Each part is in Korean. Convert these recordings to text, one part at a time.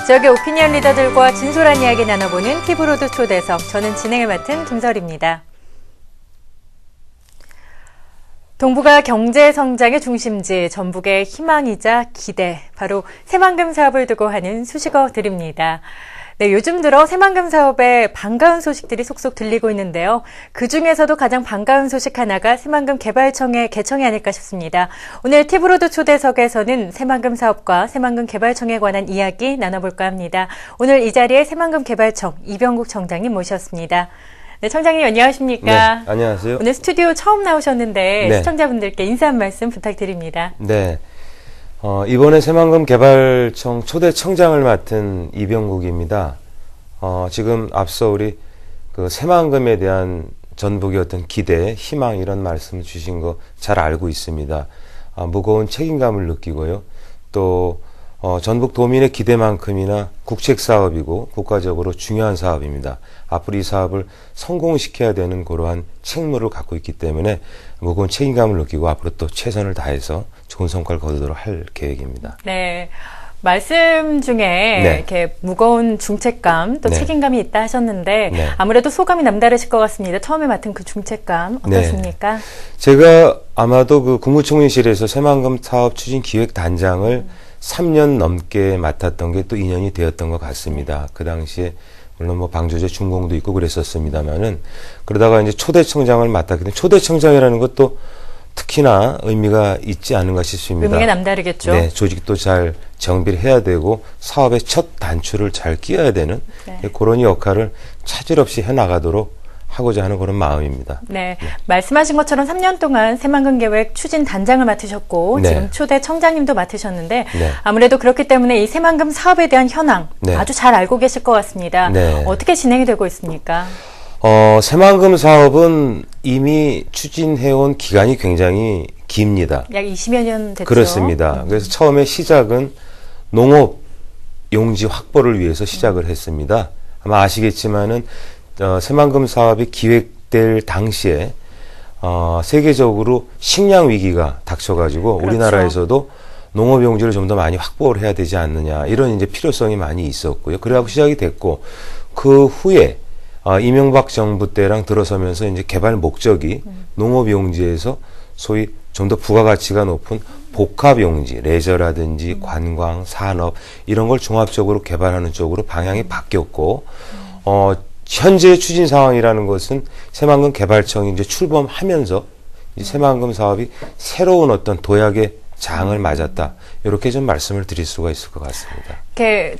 지역의 오피니언 리더들과 진솔한 이야기 나눠보는 티브로드 초대석. 저는 진행을 맡은 김설입니다. 동부가 경제 성장의 중심지, 전북의 희망이자 기대, 바로 새만금 사업을 두고 하는 수식어 드립니다. 네, 요즘 들어 새만금 사업에 반가운 소식들이 속속 들리고 있는데요. 그중에서도 가장 반가운 소식 하나가 새만금 개발청의 개청이 아닐까 싶습니다. 오늘 티브로드 초대석에서는 새만금 사업과 새만금 개발청에 관한 이야기 나눠볼까 합니다. 오늘 이 자리에 새만금 개발청 이병국 청장님 모셨습니다. 네, 청장님 안녕하십니까? 네, 안녕하세요. 오늘 스튜디오 처음 나오셨는데 네. 시청자분들께 인사 한 말씀 부탁드립니다. 네. 이번에 새만금 개발청 초대청장을 맡은 이병국입니다. 지금 앞서 우리 그 새만금에 대한 전북의 어떤 기대, 희망 이런 말씀 주신 거 잘 알고 있습니다. 무거운 책임감을 느끼고요. 또 전북 도민의 기대만큼이나 국책 사업이고 국가적으로 중요한 사업입니다. 앞으로 이 사업을 성공시켜야 되는 그러한 책무를 갖고 있기 때문에 무거운 책임감을 느끼고 앞으로 또 최선을 다해서 좋은 성과를 거두도록 할 계획입니다. 네. 말씀 중에 이렇게 무거운 중책감 또 책임감이 있다 하셨는데 아무래도 소감이 남다르실 것 같습니다. 처음에 맡은 그 중책감 어떻습니까? 제가 아마도 그 국무총리실에서 새만금 사업 추진 기획단장을 3년 넘게 맡았던 게 또 인연이 되었던 것 같습니다. 그 당시에 물론 뭐 방조제 준공도 있고 그랬었습니다만은 그러다가 이제 초대청장을 맡았기 때문에 초대청장이라는 것도 특히나 의미가 있지 않은가 싶습니다. 의미가 남다르겠죠. 네, 조직도 잘 정비를 해야 되고 사업의 첫 단추를 잘 끼워야 되는 그런 역할을 차질 없이 해나가도록 하고자 하는 그런 마음입니다. 네, 말씀하신 것처럼 3년 동안 새만금 계획 추진 단장을 맡으셨고 지금 초대 청장님도 맡으셨는데 아무래도 그렇기 때문에 이 새만금 사업에 대한 현황 아주 잘 알고 계실 것 같습니다. 어떻게 진행이 되고 있습니까? 새만금 사업은 이미 추진해온 기간이 굉장히 깁니다. 약 20여 년 됐죠. 그렇습니다. 그래서 처음에 시작은 농업 용지 확보를 위해서 시작을 했습니다. 아마 아시겠지만은 새만금 사업이 기획될 당시에 세계적으로 식량 위기가 닥쳐가지고 우리나라에서도 농업 용지를 좀 더 많이 확보를 해야 되지 않느냐 이런 이제 필요성이 많이 있었고요. 그래갖고 시작이 됐고 그 후에 이명박 정부 때랑 들어서면서 이제 개발 목적이 농업 용지에서 소위 좀 더 부가가치가 높은 복합 용지, 레저라든지 관광, 산업 이런 걸 종합적으로 개발하는 쪽으로 방향이 바뀌었고 현재 추진 상황이라는 것은 새만금 개발청이 이제 출범하면서 이 새만금 사업이 새로운 어떤 도약의 장을 맞았다. 이렇게 좀 말씀을 드릴 수가 있을 것 같습니다.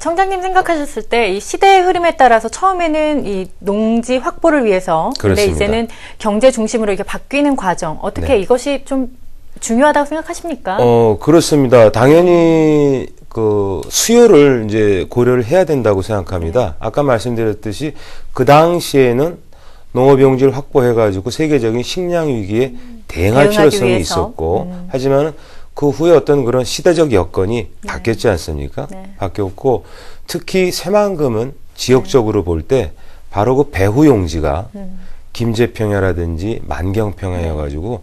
청장님 생각하셨을 때 이 시대의 흐름에 따라서 처음에는 이 농지 확보를 위해서 근데 이제는 경제 중심으로 이렇게 바뀌는 과정 어떻게 이것이 좀 중요하다고 생각하십니까? 그렇습니다. 당연히 그 수요를 이제 고려를 해야 된다고 생각합니다. 아까 말씀드렸듯이 그 당시에는 농업 용지를 확보해 가지고 세계적인 식량 위기에 대응할 필요성이 있었고 하지만 그 후에 어떤 그런 시대적 여건이 바뀌었지 않습니까? 바뀌었고 특히 새만금은 지역적으로 볼 때 바로 그 배후 용지가 김제평야라든지 만경평야여가지고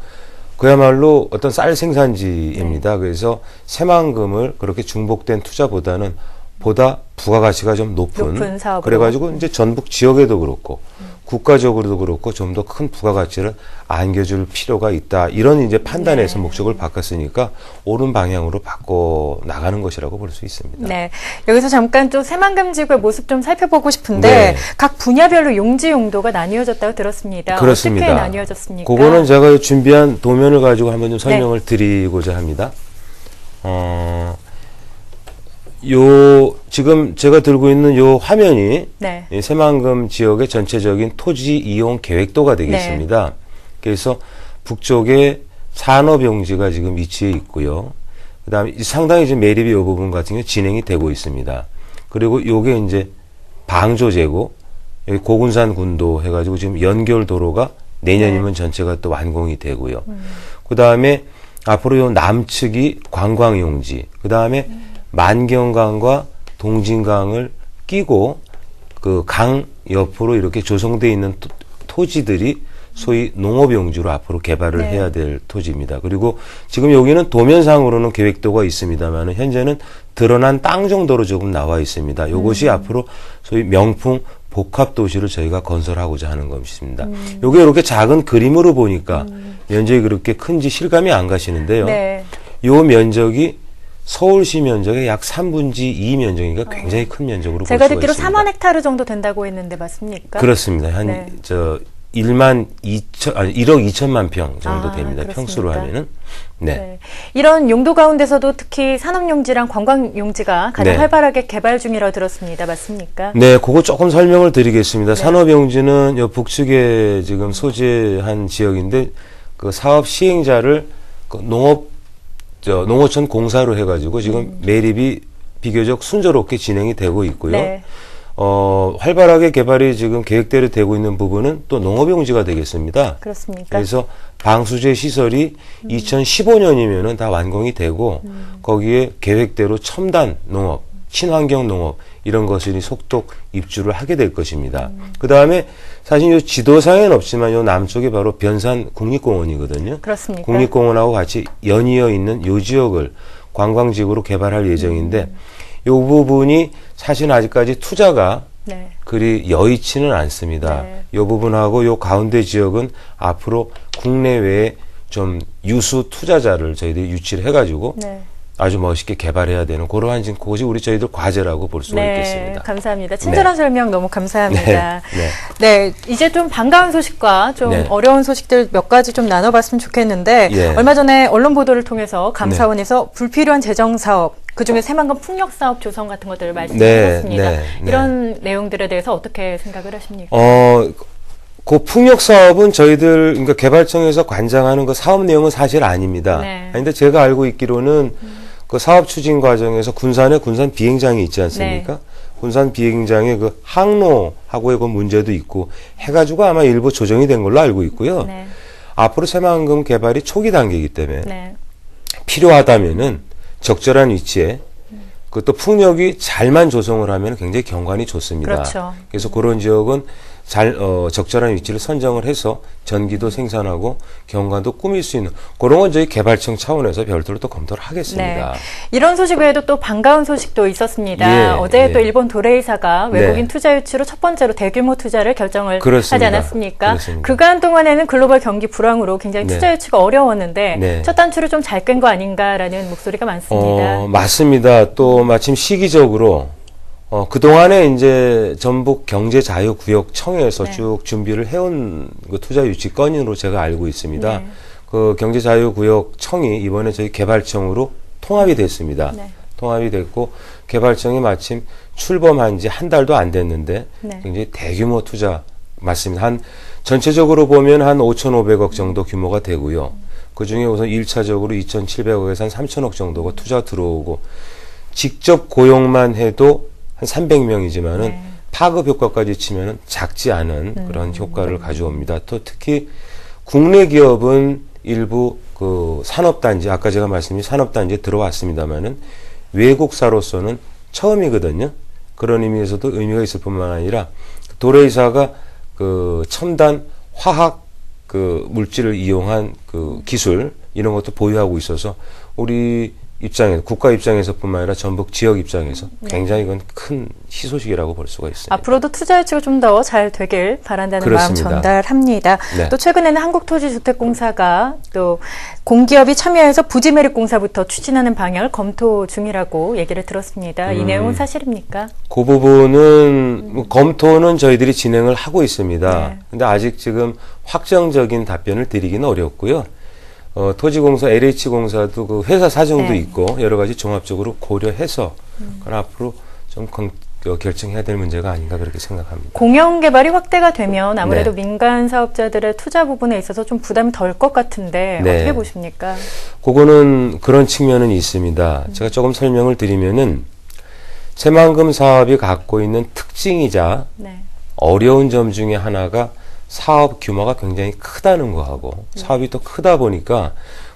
그야말로 어떤 쌀 생산지입니다. 그래서 새만금을 그렇게 중복된 투자보다는 보다 부가가치가 좀 높은 사업으로. 그래가지고 이제 전북 지역에도 그렇고 국가적으로도 그렇고 좀 더 큰 부가가치를 안겨줄 필요가 있다. 이런 이제 판단에서 목적을 바꿨으니까 옳은 방향으로 바꿔 나가는 것이라고 볼 수 있습니다. 네, 여기서 잠깐 또 새만금 지구의 모습 좀 살펴보고 싶은데 각 분야별로 용지 용도가 나뉘어졌다고 들었습니다. 그렇습니다. 어떻게 나뉘어졌습니까? 그거는 제가 준비한 도면을 가지고 한번 좀 설명을 드리고자 합니다. 지금 제가 들고 있는 요 화면이 이 새만금 지역의 전체적인 토지 이용 계획도가 되겠습니다. 그래서 북쪽에 산업용지가 지금 위치해 있고요. 그 다음에 상당히 지금 매립이 이 부분 같은 경우 진행이 되고 있습니다. 그리고 요게 이제 방조제고, 여기 고군산 군도 해가지고 지금 연결 도로가 내년이면 전체가 또 완공이 되고요. 그 다음에 앞으로 요 남측이 관광용지, 그 다음에 만경강과 동진강을 끼고 그 강 옆으로 이렇게 조성되어 있는 토지들이 소위 농업용지로 앞으로 개발을 네. 해야 될 토지입니다. 그리고 지금 여기는 도면상으로는 계획도가 있습니다만 현재는 드러난 땅 정도로 조금 나와 있습니다. 이것이 앞으로 소위 명품 복합도시를 저희가 건설하고자 하는 것입니다. 요게 이렇게 작은 그림으로 보니까 면적이 그렇게 큰지 실감이 안 가시는데요. 네. 요 면적이 서울시 면적의 약 3분의 2 면적이니까 굉장히 큰 면적으로 볼 수가 제가 있습니다. 듣기로 4만 헥타르 정도 된다고 했는데 맞습니까? 그렇습니다. 한 네. 1억 2천만 평 정도 됩니다. 그렇습니까? 평수로 하면은. 네. 네. 이런 용도 가운데서도 특히 산업용지랑 관광용지가 가장 네. 활발하게 개발 중이라고 들었습니다. 맞습니까? 네, 그거 조금 설명을 드리겠습니다. 산업용지는 요 북측에 지금 소재한 지역인데 그 사업 시행자를 그 농어촌 공사로 해가지고 지금 매립이 비교적 순조롭게 진행이 되고 있고요. 네. 활발하게 개발이 지금 계획대로 되고 있는 부분은 또 농업용지가 되겠습니다. 그렇습니까? 그래서 방수제 시설이 2015년이면은 다 완공이 되고 거기에 계획대로 첨단 농업, 친환경 농업 이런 것들이 속속 입주를 하게 될 것입니다. 그 다음에 사실 요 지도상에는 없지만 요 남쪽이 바로 변산 국립공원이거든요. 그렇습니까? 국립공원하고 같이 연이어 있는 요 지역을 관광지구로 개발할 예정인데 요 부분이 사실 아직까지 투자가 네. 그리 여의치는 않습니다. 네. 이 부분하고 요 가운데 지역은 앞으로 국내외에 좀 유수 투자자를 저희들이 유치를 해가지고 네. 아주 멋있게 개발해야 되는 그러한 지금 그것이 우리 저희들 과제라고 볼 수가 네, 있겠습니다. 감사합니다. 친절한 설명 너무 감사합니다. 네. 네, 이제 좀 반가운 소식과 좀 네. 어려운 소식들 몇 가지 좀 나눠봤으면 좋겠는데 예. 얼마 전에 언론 보도를 통해서 감사원에서 불필요한 재정 사업, 그중에 새만금 풍력 사업 조성 같은 것들을 말씀하셨습니다. 네, 네. 이런 내용들에 대해서 어떻게 생각을 하십니까? 그 풍력 사업은 저희들 그러니까 개발청에서 관장하는 그 사업 내용은 사실 아닙니다. 네. 아닌데 제가 알고 있기로는 그 사업 추진 과정에서 군산에 군산 비행장이 있지 않습니까? 네. 군산 비행장의 그 항로하고의 그 문제도 있고 해가지고 아마 일부 조정이 된 걸로 알고 있고요. 네. 앞으로 새만금 개발이 초기 단계이기 때문에 네. 필요하다면은 적절한 위치에 그것도 풍력이 잘만 조성을 하면 굉장히 경관이 좋습니다. 그렇죠. 그래서 그런 지역은 적절한 위치를 선정을 해서 전기도 생산하고 경관도 꾸밀 수 있는 그런 건 저희 개발청 차원에서 별도로 또 검토를 하겠습니다. 네. 이런 소식 외에도 또 반가운 소식도 있었습니다. 예, 어제 또 예. 일본 도레이사가 외국인 네. 투자 유치로 첫 번째로 대규모 투자를 결정을 그렇습니다. 하지 않았습니까? 그렇습니다. 그간 동안에는 글로벌 경기 불황으로 굉장히 네. 투자 유치가 어려웠는데 네. 첫 단추를 좀 잘 깬 거 아닌가라는 목소리가 많습니다. 맞습니다. 또 마침 시기적으로 그동안에 이제 전북 경제자유구역청에서 네. 쭉 준비를 해온 그 투자 유치 건으로 제가 알고 있습니다. 네. 그 경제자유구역청이 이번에 저희 개발청으로 통합이 됐습니다. 네. 통합이 됐고 개발청이 마침 출범한 지 한 달도 안 됐는데 네. 굉장히 대규모 투자 맞습니다. 전체적으로 보면 한 5,500억 정도 규모가 되고요. 그중에 우선 1차적으로 2,700억에서 한 3,000억 정도가 투자 들어오고 직접 고용만 해도 한 300명이지만은 네. 파급 효과까지 치면은 작지 않은 그런 효과를 가져옵니다. 또 특히 국내 기업은 일부 그 산업단지, 아까 제가 말씀드린 산업단지에 들어왔습니다만은 외국사로서는 처음이거든요. 그런 의미에서도 의미가 있을 뿐만 아니라 도레이사가 그 첨단 화학 그 물질을 이용한 그 기술 이런 것도 보유하고 있어서 우리 입장에서 국가 입장에서뿐만 아니라 전북 지역 입장에서 굉장히 이건 큰 희소식이라고 볼 수가 있습니다. 앞으로도 투자 유치가 좀 더 잘 되길 바란다는 그렇습니다. 마음 전달합니다. 네. 또 최근에는 한국토지주택공사가 또 공기업이 참여해서 부지매립공사부터 추진하는 방향을 검토 중이라고 얘기를 들었습니다. 이 내용은 사실입니까? 그 부분은 뭐 검토는 저희들이 진행을 하고 있습니다. 네. 근데 아직 지금 확정적인 답변을 드리기는 어렵고요. 토지공사, LH공사도 그 회사 사정도 네. 있고 여러 가지 종합적으로 고려해서 그건 앞으로 좀 결정해야 될 문제가 아닌가 그렇게 생각합니다. 공영 개발이 확대가 되면 아무래도 네. 민간 사업자들의 투자 부분에 있어서 좀 부담이 덜 것 같은데 네. 어떻게 보십니까? 그거는 그런 측면은 있습니다. 제가 조금 설명을 드리면은 새만금 사업이 갖고 있는 특징이자 네. 어려운 점 중에 하나가 사업 규모가 굉장히 크다는 거하고 사업이 또 크다 보니까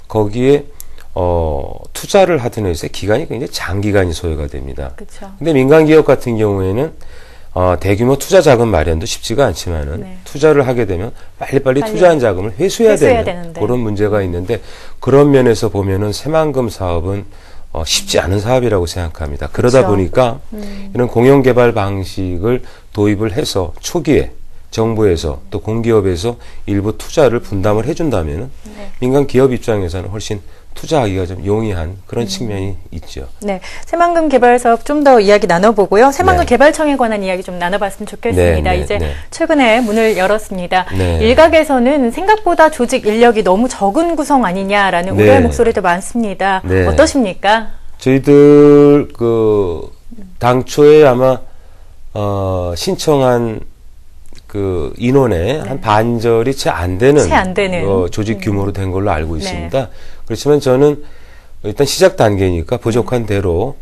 거기에 투자를 하던 회사의 기간이 굉장히 장기간이 소요가 됩니다. 그렇죠. 근데 민간 기업 같은 경우에는 대규모 투자 자금 마련도 쉽지가 않지만은 네. 투자를 하게 되면 빨리 투자한 자금을 회수해야 되는 되는데. 그런 문제가 있는데 그런 면에서 보면은 새만금 사업은 쉽지 않은 사업이라고 생각합니다. 그러다 그렇죠. 보니까 이런 공영개발 방식을 도입을 해서 초기에 정부에서 또 공기업에서 일부 투자를 분담을 해준다면은 네. 민간 기업 입장에서는 훨씬 투자하기가 좀 용이한 그런 측면이 있죠. 네, 새만금 개발 사업 좀 더 이야기 나눠보고요. 새만금 네. 개발청에 관한 이야기 좀 나눠봤으면 좋겠습니다. 네, 네, 이제 네. 최근에 문을 열었습니다. 네. 일각에서는 생각보다 조직 인력이 너무 적은 구성 아니냐라는 네. 우려의 목소리도 많습니다. 네. 어떠십니까? 저희들 당초에 아마 신청한 그 인원의 한 반절이 채 안 되는, 채 안 되는. 조직 규모로 된 걸로 알고 네. 있습니다. 그렇지만 저는 일단 시작 단계니까 부족한 대로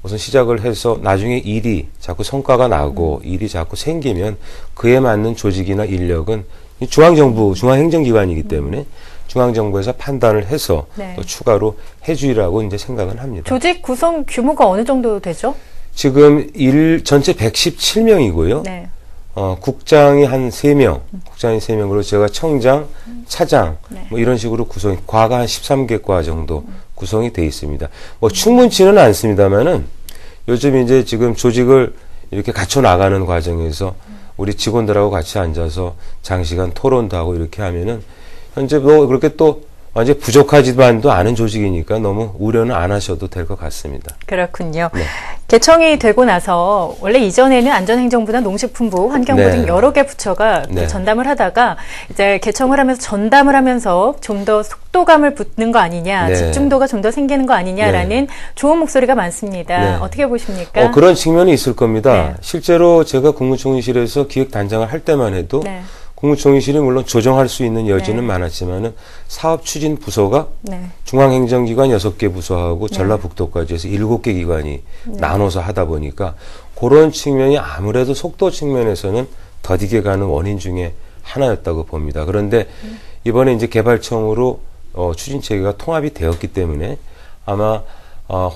우선 시작을 해서 나중에 일이 자꾸 성과가 나고 일이 자꾸 생기면 그에 맞는 조직이나 인력은 이 중앙정부, 중앙행정기관이기 때문에 중앙정부에서 판단을 해서 네. 또 추가로 해주리라고 이제 생각은 합니다. 조직 구성 규모가 어느 정도 되죠? 지금 전체 117명이고요. 네. 국장이 한 3명, 국장이 3명, 그리고 제가 청장, 차장, 네. 뭐 이런 식으로 과가 한 13개 과 정도 구성이 돼 있습니다. 뭐 충분치는 않습니다만은 요즘 이제 지금 조직을 이렇게 갖춰 나가는 과정에서 우리 직원들하고 같이 앉아서 장시간 토론도 하고 이렇게 하면은 현재 뭐 그렇게 또 완전 부족하지만도 않은 조직이니까 너무 우려는 안 하셔도 될 것 같습니다. 그렇군요. 네. 개청이 되고 나서 원래 이전에는 안전행정부나 농식품부, 환경부 네. 등 여러 개 부처가 네. 전담을 하다가 이제 개청을 하면서 전담을 하면서 좀 더 속도감을 붙는 거 아니냐, 네. 집중도가 좀 더 생기는 거 아니냐라는 좋은 목소리가 많습니다. 네. 어떻게 보십니까? 그런 측면이 있을 겁니다. 네. 실제로 제가 국무총리실에서 기획단장을 할 때만 해도 네. 국무총리실이 물론 조정할 수 있는 여지는 네. 많았지만은 사업 추진 부서가 네. 중앙행정기관 6개 부서하고 전라북도까지 해서 7개 기관이 나눠서 하다 보니까 그런 측면이 아무래도 속도 측면에서는 더디게 가는 원인 중에 하나였다고 봅니다. 그런데 이번에 이제 개발청으로 추진 체계가 통합이 되었기 때문에 아마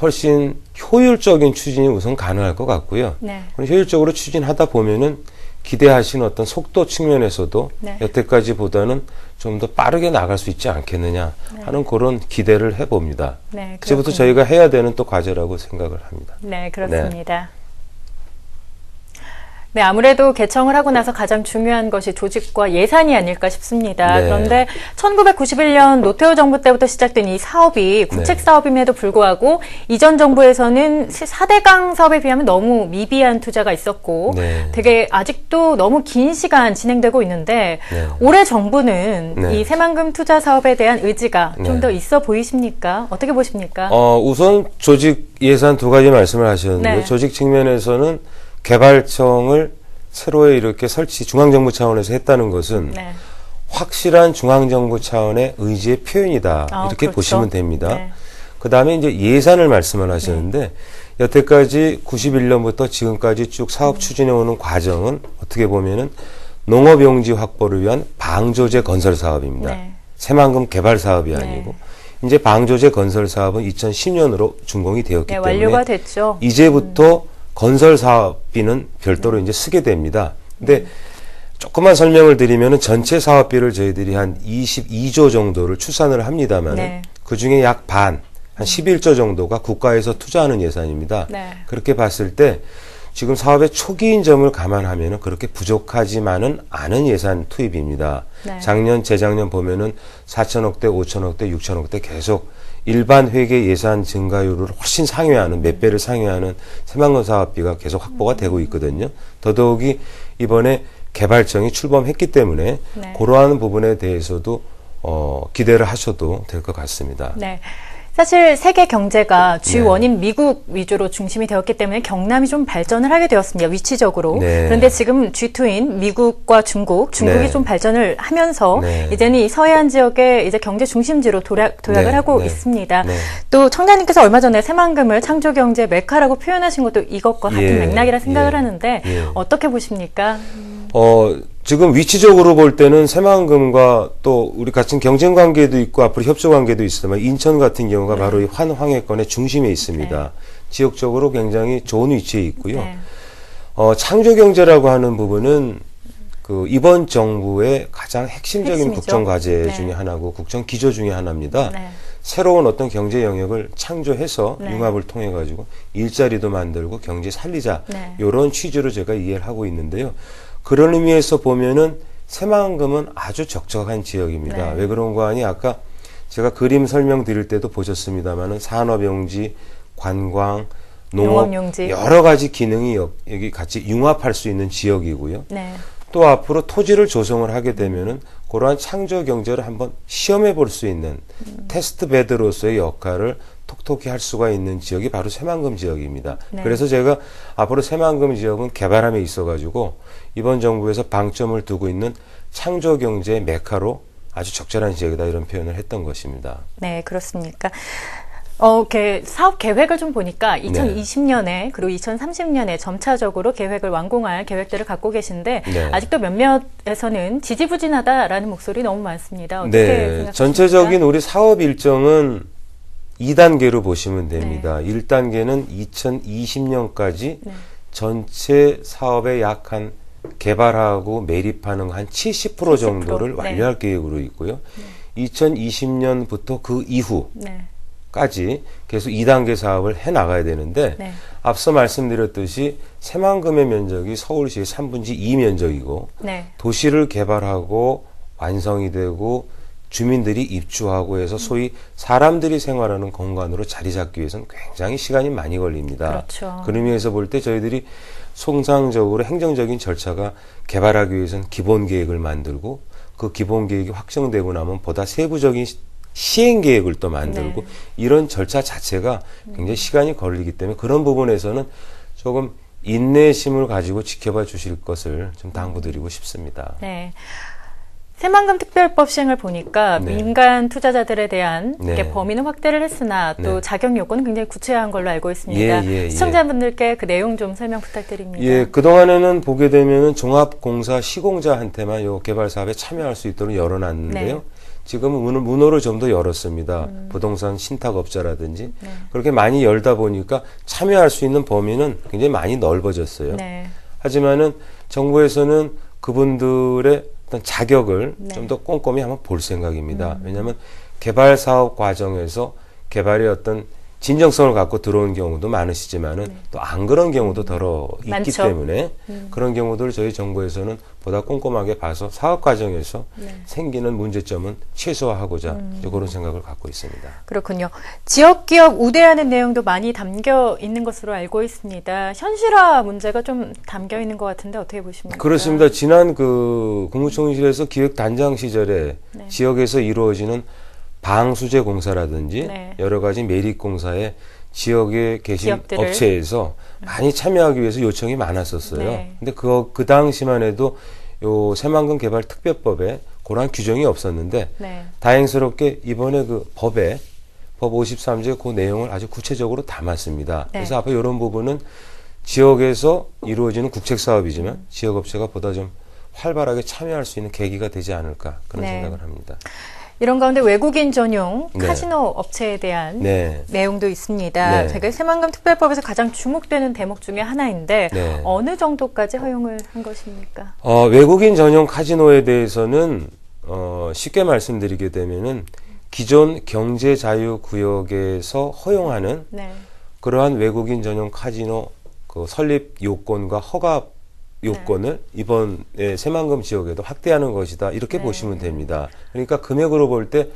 훨씬 효율적인 추진이 우선 가능할 것 같고요. 네. 효율적으로 추진하다 보면은 기대하신 어떤 속도 측면에서도 네. 여태까지보다는 좀 더 빠르게 나갈 수 있지 않겠느냐 하는 그런 기대를 해봅니다. 네, 이제부터 그렇군요. 저희가 해야 되는 또 과제라고 생각을 합니다. 네, 그렇습니다. 네, 아무래도 개청을 하고 나서 가장 중요한 것이 조직과 예산이 아닐까 싶습니다. 네. 그런데 1991년 노태우 정부 때부터 시작된 이 사업이 국책 사업임에도 불구하고 이전 정부에서는 4대강 사업에 비하면 너무 미비한 투자가 있었고 네. 되게 아직도 너무 긴 시간 진행되고 있는데 네. 올해 정부는 네. 이 새만금 투자 사업에 대한 의지가 좀 네. 더 있어 보이십니까? 어떻게 보십니까? 우선 조직 예산 두 가지 말씀을 하셨는데 네. 조직 측면에서는 개발청을 새로 이렇게 중앙정부 차원에서 했다는 것은 네. 확실한 중앙정부 차원의 의지의 표현이다. 이렇게 그렇죠. 보시면 됩니다. 네. 그 다음에 이제 예산을 말씀을 하셨는데 여태까지 91년부터 지금까지 쭉 사업 추진해 오는 과정은 어떻게 보면은 농업용지 확보를 위한 방조제 건설 사업입니다. 네. 새만금 개발 사업이 네. 아니고 이제 방조제 건설 사업은 2010년으로 준공이 되었기 네, 때문에 완료가 됐죠. 이제부터 건설 사업비는 별도로 이제 쓰게 됩니다. 근데 조금만 설명을 드리면은 전체 사업비를 저희들이 한 22조 정도를 추산을 합니다만 네. 그 중에 약 반, 한 11조 정도가 국가에서 투자하는 예산입니다. 네. 그렇게 봤을 때 지금 사업의 초기인 점을 감안하면은 그렇게 부족하지만은 않은 예산 투입입니다. 네. 작년, 재작년 보면은 4천억대, 5천억대, 6천억대 계속 일반 회계 예산 증가율을 훨씬 상회하는 몇 배를 상회하는 새만금 사업비가 계속 확보가 되고 있거든요. 더더욱이 이번에 개발청이 출범했기 때문에 네. 그러한 부분에 대해서도 기대를 하셔도 될 것 같습니다. 네. 사실 세계 경제가 주 네. 원인 미국 위주로 중심이 되었기 때문에 경남이 좀 발전을 하게 되었습니다. 위치적으로. 네. 그런데 지금 G2인 미국과 중국이 네. 좀 발전을 하면서 네. 이제는 이 서해안 지역의 이제 경제 중심지로 도약을 네. 하고 네. 있습니다. 네. 또 청장님께서 얼마 전에 새만금을 창조 경제 메카라고 표현하신 것도 이것과 같은 예. 맥락이라 생각을 예. 하는데 예. 어떻게 보십니까? 지금 위치적으로 볼 때는 새만금과 또 우리 같은 경쟁 관계도 있고 앞으로 협조 관계도 있지만 인천 같은 경우가 바로 이 환황해권의 중심에 있습니다. 네. 지역적으로 굉장히 좋은 위치에 있고요. 네. 창조 경제라고 하는 부분은 그 이번 정부의 가장 핵심적인 핵심이죠. 국정 과제 네. 중에 하나고 국정 기조 중에 하나입니다. 네. 새로운 어떤 경제 영역을 창조해서 네. 융합을 통해 가지고 일자리도 만들고 경제 살리자 네. 이런 취지로 제가 이해를 하고 있는데요. 그런 의미에서 보면은 새만금은 아주 적적한 지역입니다. 네. 왜 그런가 하니 아까 제가 그림 설명드릴 때도 보셨습니다만은 산업용지, 관광, 농업 농업용지. 여러 가지 기능이 여기 같이 융합할 수 있는 지역이고요. 네. 또 앞으로 토지를 조성을 하게 되면은 그러한 창조 경제를 한번 시험해 볼 수 있는 테스트 베드로서의 역할을 톡톡히 할 수가 있는 지역이 바로 새만금 지역입니다. 네. 그래서 제가 앞으로 새만금 지역은 개발함에 있어가지고 이번 정부에서 방점을 두고 있는 창조 경제의 메카로 아주 적절한 지역이다 이런 표현을 했던 것입니다. 네, 그렇습니까? 사업 계획을 좀 보니까 2020년에 그리고 2030년에 점차적으로 계획을 완공할 계획들을 갖고 계신데 네. 아직도 몇몇에서는 지지부진하다라는 목소리 너무 많습니다. 어떻게 네, 생각하십니까? 전체적인 우리 사업 일정은 2단계로 보시면 됩니다. 네. 1단계는 2020년까지 네. 전체 사업의 약 한 개발하고 매립하는 한 70% 정도를 70%, 완료할 계획으로 있고요. 2020년부터 그 이후까지 네. 계속 2단계 사업을 해 나가야 되는데 네. 앞서 말씀드렸듯이 새만금의 면적이 서울시의 3분의 2 면적이고 네. 도시를 개발하고 완성이 되고 주민들이 입주하고 해서 소위 사람들이 생활하는 공간으로 자리 잡기 위해서는 굉장히 시간이 많이 걸립니다. 그렇죠. 그런 의미에서 볼 때 저희들이 통상적으로 행정적인 절차가 개발하기 위해서는 기본 계획을 만들고 그 기본 계획이 확정되고 나면 보다 세부적인 시행 계획을 또 만들고 네. 이런 절차 자체가 굉장히 시간이 걸리기 때문에 그런 부분에서는 조금 인내심을 가지고 지켜봐 주실 것을 좀 당부드리고 싶습니다. 네. 새만금 특별법 시행을 보니까 네. 민간 투자자들에 대한 네. 이렇게 범위는 확대를 했으나 또 네. 자격 요건은 굉장히 구체화한 걸로 알고 있습니다. 예. 시청자분들께 그 내용 좀 설명 부탁드립니다. 예, 그동안에는 보게 되면은 종합공사 시공자한테만 요 개발 사업에 참여할 수 있도록 열어놨는데요. 네. 지금은 문호를 좀 더 열었습니다. 부동산 신탁업자라든지 네. 그렇게 많이 열다 보니까 참여할 수 있는 범위는 굉장히 많이 넓어졌어요. 네. 하지만은 정부에서는 그분들의 어떤 자격을 네. 좀 더 꼼꼼히 한번 볼 생각입니다. 왜냐하면 개발 사업 과정에서 개발의 어떤 진정성을 갖고 들어온 경우도 많으시지만은 또 안 그런 경우도 더러 있기 많죠. 때문에 그런 경우들을 저희 정부에서는 보다 꼼꼼하게 봐서 사업 과정에서 네. 생기는 문제점은 최소화하고자 이제 그런 생각을 갖고 있습니다. 그렇군요. 지역 기업 우대하는 내용도 많이 담겨 있는 것으로 알고 있습니다. 현실화 문제가 좀 담겨 있는 것 같은데 어떻게 보십니까? 그렇습니다. 지난 그 국무총리실에서 기획단장 시절에 네. 지역에서 이루어지는 방수제 공사라든지 네. 여러 가지 매립 공사에 지역에 계신 기업들을. 업체에서 많이 참여하기 위해서 요청이 많았었어요. 네. 근데 그 당시만 해도 요 새만금 개발 특별법에 그러한 규정이 없었는데 네. 다행스럽게 이번에 그 법 53조 그 내용을 아주 구체적으로 담았습니다. 네. 그래서 앞으로 이런 부분은 지역에서 이루어지는 국책 사업이지만 지역 업체가 보다 좀 활발하게 참여할 수 있는 계기가 되지 않을까 그런 네. 생각을 합니다. 이런 가운데 외국인 전용 네. 카지노 업체에 대한 네. 내용도 있습니다. 네. 제가 새만금 특별법에서 가장 주목되는 대목 중에 하나인데 네. 어느 정도까지 허용을 한 것입니까? 외국인 전용 카지노에 대해서는 쉽게 말씀드리게 되면은 기존 경제자유구역에서 허용하는 네. 그러한 외국인 전용 카지노 그 설립 요건과 허가 요건을 이번에 새만금 지역에도 확대하는 것이다 이렇게 네. 보시면 됩니다. 그러니까 금액으로 볼 때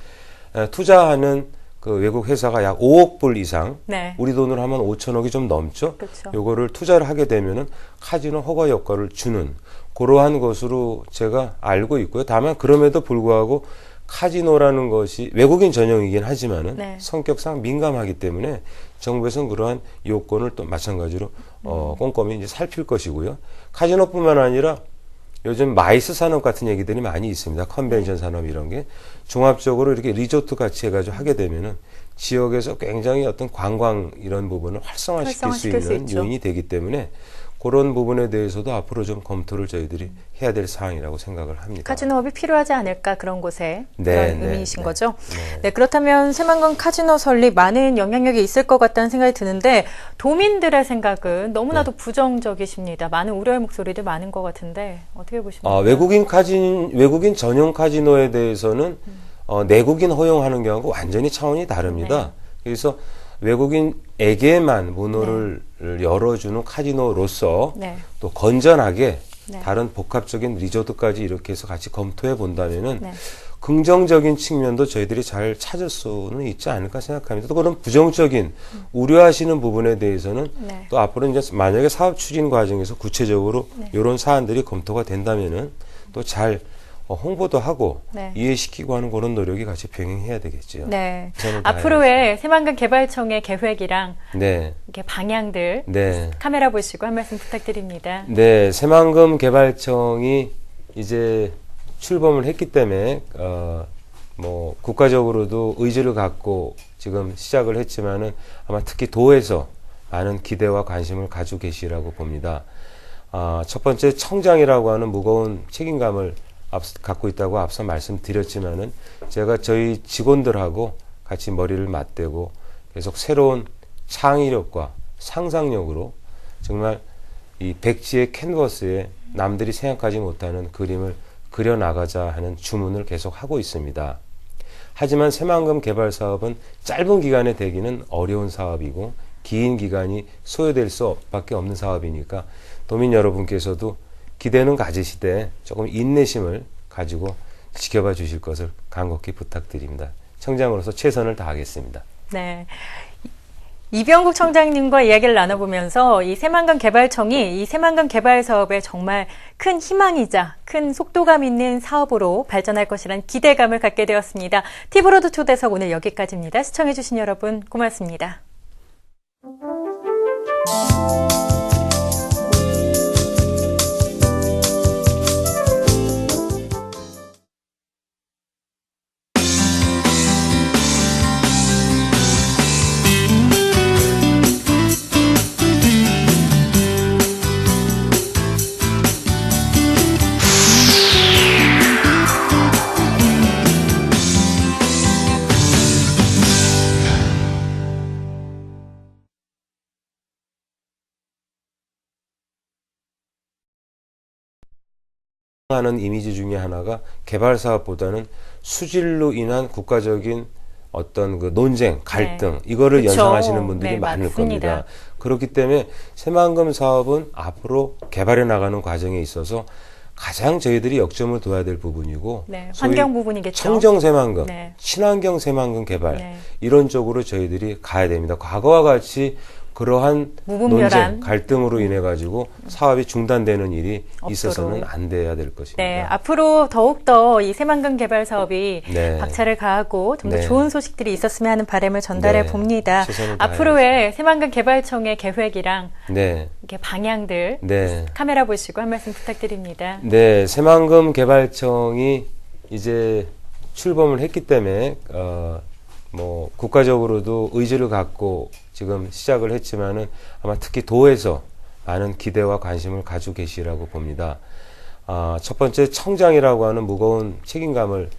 투자하는 그 외국 회사가 약 5억 불 이상, 네. 우리 돈으로 하면 5천억이 좀 넘죠. 그렇죠. 요거를 투자를 하게 되면은 카지노 허가 효과를 주는 그러한 것으로 제가 알고 있고요. 다만 그럼에도 불구하고 카지노라는 것이 외국인 전용이긴 하지만은 네. 성격상 민감하기 때문에 정부에서는 그러한 요건을 또 마찬가지로 꼼꼼히 이제 살필 것이고요. 카지노뿐만 아니라 요즘 마이스 산업 같은 얘기들이 많이 있습니다. 컨벤션 산업 이런 게 종합적으로 이렇게 리조트 같이 해가지고 하게 되면은 지역에서 굉장히 어떤 관광 이런 부분을 활성화시킬 수 활성화시킬 수 있는 있죠. 요인이 되기 때문에 그런 부분에 대해서도 앞으로 좀 검토를 저희들이 해야 될 사항이라고 생각을 합니다. 카지노업이 필요하지 않을까 그런 곳에 네, 그런 의미이신 네. 거죠? 네. 네, 그렇다면 새만금 카지노 설립 많은 영향력이 있을 것 같다는 생각이 드는데 도민들의 생각은 너무나도 부정적이십니다. 많은 우려의 목소리도 많은 것 같은데 어떻게 보십니까? 외국인 전용 카지노에 대해서는 내국인 허용하는 경우가 완전히 차원이 다릅니다. 네. 그래서 외국인에게만 문호를 열어주는 카지노로서 네. 또 건전하게 네. 다른 복합적인 리조트까지 이렇게 해서 같이 검토해 본다면은 네. 긍정적인 측면도 저희들이 잘 찾을 수는 있지 않을까 생각합니다. 또 그런 부정적인 우려하시는 부분에 대해서는 네. 또 앞으로 이제 만약에 사업 추진 과정에서 구체적으로 네. 이런 사안들이 검토가 된다면은 또 잘 홍보도 하고 네. 이해시키고 하는 그런 노력이 같이 병행해야 되겠죠. 네. 최선을 앞으로의 새만금 개발청의 계획이랑 네. 이렇게 방향들 네. 카메라 보시고 한 말씀 부탁드립니다. 네, 새만금 개발청이 이제 출범을 했기 때문에 뭐 국가적으로도 의지를 갖고 지금 시작을 했지만은 아마 특히 도에서 많은 기대와 관심을 가지고 계시라고 봅니다. 첫 번째 청장이라고 하는 무거운 책임감을 갖고 있다고 앞서 말씀드렸지만은 제가 저희 직원들하고 같이 머리를 맞대고 계속 새로운 창의력과 상상력으로 정말 이 백지의 캔버스에 남들이 생각하지 못하는 그림을 그려나가자 하는 주문을 계속 하고 있습니다. 하지만 새만금 개발 사업은 짧은 기간에 되기는 어려운 사업이고 긴 기간이 소요될 수밖에 없는 사업이니까 도민 여러분께서도 기대는 가지시되 조금 인내심을 가지고 지켜봐 주실 것을 간곡히 부탁드립니다. 청장으로서 최선을 다하겠습니다. 네. 이병국 청장님과 이야기를 나눠보면서 이 새만금 개발청이 이 새만금 개발 사업에 정말 큰 희망이자 큰 속도감 있는 사업으로 발전할 것이란 기대감을 갖게 되었습니다. 티브로드 초대석 오늘 여기까지입니다. 시청해주신 여러분 고맙습니다. 하는 이미지 중에 하나가 개발 사업보다는 수질로 인한 국가적인 어떤 그 논쟁, 갈등 이거를 그쵸. 연상하시는 분들이 네, 많을 맞습니다. 겁니다. 그렇기 때문에 새만금 사업은 앞으로 개발해 나가는 과정에 있어서 가장 저희들이 역점을 둬야 될 부분이고 네, 소위 환경 부분이겠죠. 청정 새만금, 네. 친환경 새만금 개발 네. 이런 쪽으로 저희들이 가야 됩니다. 과거와 같이 그러한 무분별한 논쟁, 갈등으로 인해 가지고 사업이 중단되는 일이 없도록. 있어서는 안 돼야 될 것입니다. 네, 앞으로 더욱더 이 새만금 개발 사업이 네. 박차를 가하고 좀 더 네. 좋은 소식들이 있었으면 하는 바람을 전달해 네. 봅니다. 최선을 앞으로의 새만금 개발청의 계획이랑 네. 이렇게 방향들 네. 카메라 보시고 한 말씀 부탁드립니다. 네, 새만금 개발청이 이제 출범을 했기 때문에 뭐 국가적으로도 의지를 갖고 지금 시작을 했지만은 아마 특히 도에서 많은 기대와 관심을 가지고 계시라고 봅니다. 첫 번째 청장이라고 하는 무거운 책임감을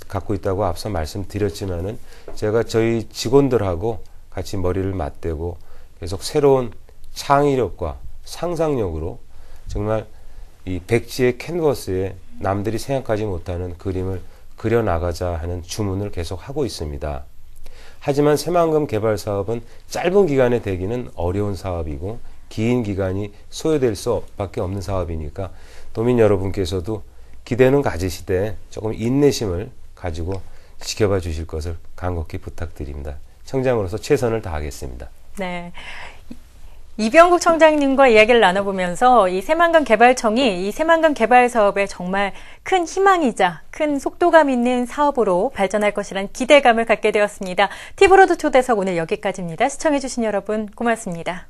갖고 있다고 앞서 말씀드렸지만은 제가 저희 직원들하고 같이 머리를 맞대고 계속 새로운 창의력과 상상력으로 정말 이 백지의 캔버스에 남들이 생각하지 못하는 그림을 그려나가자 하는 주문을 계속 하고 있습니다. 하지만 새만금 개발 사업은 짧은 기간에 되기는 어려운 사업이고 긴 기간이 소요될 수밖에 없는 사업이니까 도민 여러분께서도 기대는 가지시되 조금 인내심을 가지고 지켜봐 주실 것을 간곡히 부탁드립니다. 청장으로서 최선을 다하겠습니다. 네. 이병국 청장님과 이야기를 나눠보면서 이 새만금 개발청이 이 새만금 개발 사업에 정말 큰 희망이자 큰 속도감 있는 사업으로 발전할 것이란 기대감을 갖게 되었습니다. 티브로드 초대석 오늘 여기까지입니다. 시청해주신 여러분 고맙습니다.